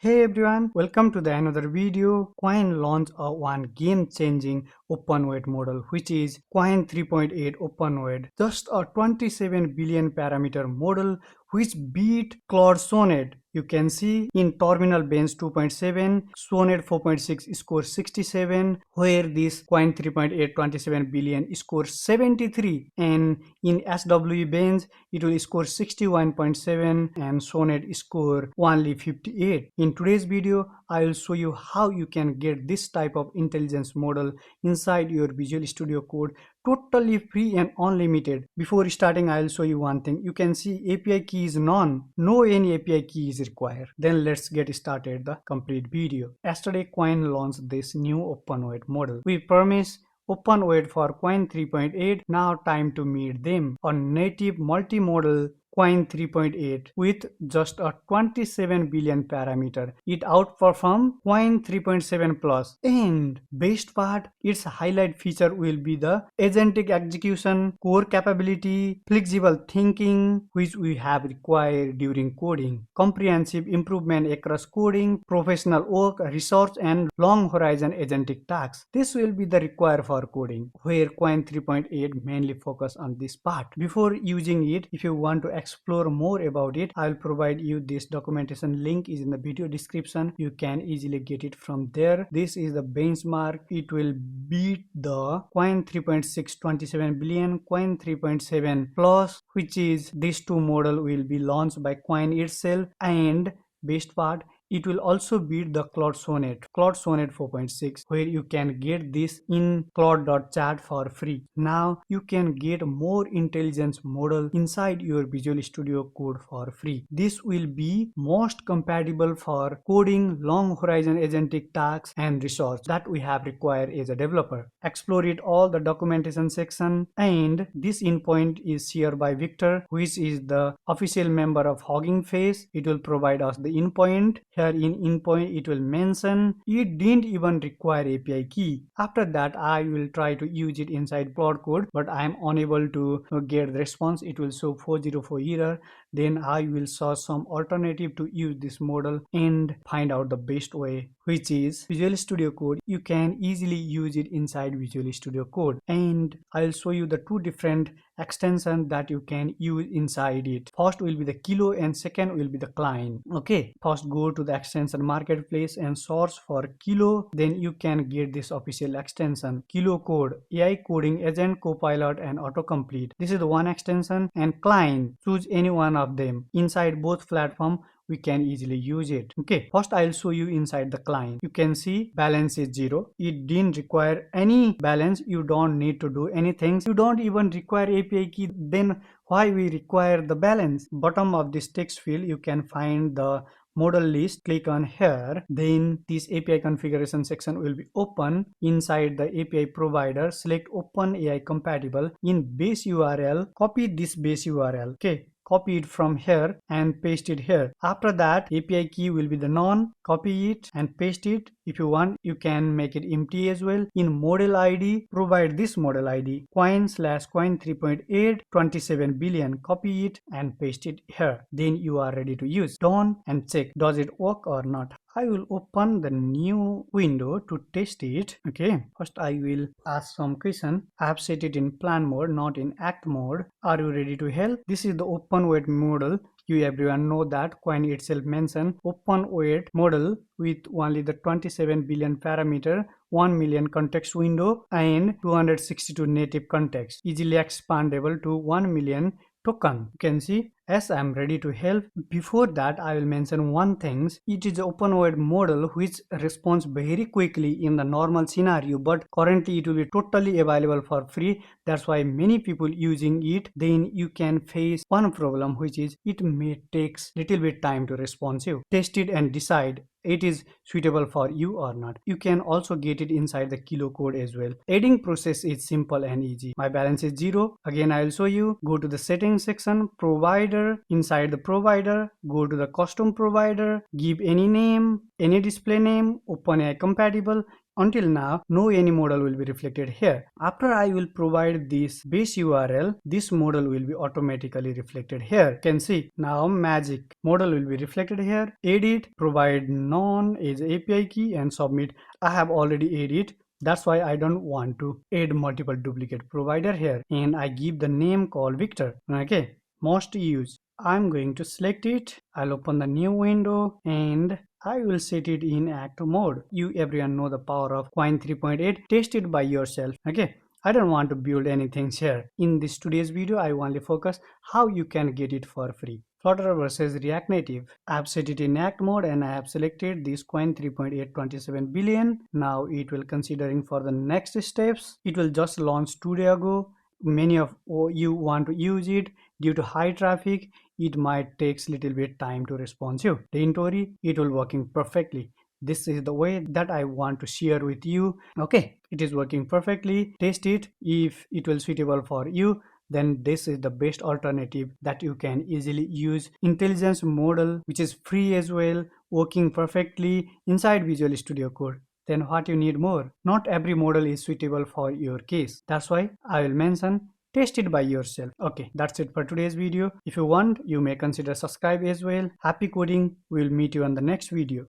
Hey everyone, welcome to the another video. Qwen launched a one game-changing open weight model which is Qwen 3.8 open weight. Just a 27 billion parameter model which beat Claude Sonnet. You can see in Terminal Bench 2.7, Sonnet 4.6 scores 67, where this Qwen 3.8 27 billion scores 73, and in SWE Bench it will score 61.7 and Sonnet score only 58. In today's video, I will show you how you can get this type of intelligence model inside your Visual Studio Code totally free and unlimited. Before starting, I will show you one thing. You can see API key is none. No any API key is required. Then let's get started the complete video. Yesterday, Qwen launched this new open weight model. We promise open weight for Qwen 3.8. Now time to meet them. A native multimodal Qwen 3.8 with just a 27 billion parameter. It outperforms Qwen 3.7 plus. And best part, its highlight feature will be the agentic execution, core capability, flexible thinking, which we have required during coding, comprehensive improvement across coding, professional work, research, and long horizon agentic tasks. This will be the required for coding, where Qwen 3.8 mainly focus on this part. Before using it, if you want to explore more about it, I will provide you this documentation link is in the video description. You can easily get it from there. This is the benchmark. It will beat the Qwen 3.6 27 billion, Qwen 3.7 plus, which is these two model will be launched by Qwen itself, and best part, it will also beat the Claude Sonnet 4.6, where you can get this in Claude.chat for free. Now you can get more intelligence model inside your Visual Studio Code for free. This will be most compatible for coding, long horizon agentic tasks, and research that we have required as a developer. Explore it all the documentation section, and this endpoint is shared by Victor, which is the official member of Hugging Face. It will provide us the endpoint. Here in endpoint it will mention it didn't even require API key. After that I will try to use it inside Claude Code, but I am unable to get the response. It will show 404 error. Then I will search some alternative to use this model and find out the best way, which is Visual Studio Code. You can easily use it inside Visual Studio Code, and I'll show you the two different extensions that you can use inside it. First will be the Kilo and second will be the client. Okay, first go to the extension marketplace and search for Kilo. Then you can get this official extension, Kilo Code, AI coding agent, copilot, and autocomplete. This is the one extension. And client, choose any one of them. Inside both platform we can easily use it. Okay, first I'll show you inside the client. You can see balance is 0. It didn't require any balance. You don't need to do anything. You don't even require API key. Then why we require the balance? Bottom of this text field you can find the model list. Click on here. Then this API configuration section will be open. Inside the API provider, select open AI compatible. In base URL, copy this base URL. Okay, copy it from here and paste it here. After that, API key will be the none. Copy it and paste it. If you want, you can make it empty as well. In model ID, provide this model ID, Qwen/Qwen 3.8 27 billion. Copy it and paste it here. Then you are ready to use. Done, and check does it work or not. I will open the new window to test it. Okay, first I will ask some question. I have set it in plan mode, not in act mode. Are you ready to help? This is the open weight model. You everyone know that Qwen itself mentioned open weight model with only the 27 billion parameter, 1 million context window, and 262 native context, easily expandable to 1 million token. You can see. Yes, I am ready to help. Before that, I will mention one thing. It is an open weight model which responds very quickly in the normal scenario, but currently it will be totally available for free. That's why many people using it. Then you can face one problem, which is it may take little bit time to responsive. Test it and decide it is suitable for you or not. You can also get it inside the Kilo code as well. Adding process is simple and easy. My balance is 0. Again, I will show you. Go to the settings section, provider. Inside the provider, go to the custom provider, give any name, any display name, OpenAI compatible. Until now, no any model will be reflected here. After I will provide this base URL, this model will be automatically reflected here. You can see now magic. Model will be reflected here. Edit, provide none as API key and submit. I have already edited. That's why I don't want to add multiple duplicate provider here, and I give the name called Victor. Okay, most used. I'm going to select it. I'll open the new window and I will set it in act mode. You everyone know the power of Qwen 3.8. Test it by yourself. Okay. I don't want to build anything here. In this today's video, I only focus how you can get it for free. Flutter versus React Native. I have set it in act mode and I have selected this Qwen 3.8 27 billion. Now it will considering for the next steps. It will just launch 2 days ago. Many of you want to use it. Due to high traffic, it might takes little bit time to responsive. Don't worry, it will working perfectly. This is the way that I want to share with you. Okay, it is working perfectly. Test it. If it will suitable for you, then this is the best alternative that you can easily use. Intelligence model which is free as well, working perfectly inside Visual Studio Code. Then what you need more? Not every model is suitable for your case. That's why I will mention test it by yourself. Okay, that's it for today's video. If you want, you may consider subscribe as well. Happy coding. We'll meet you on the next video.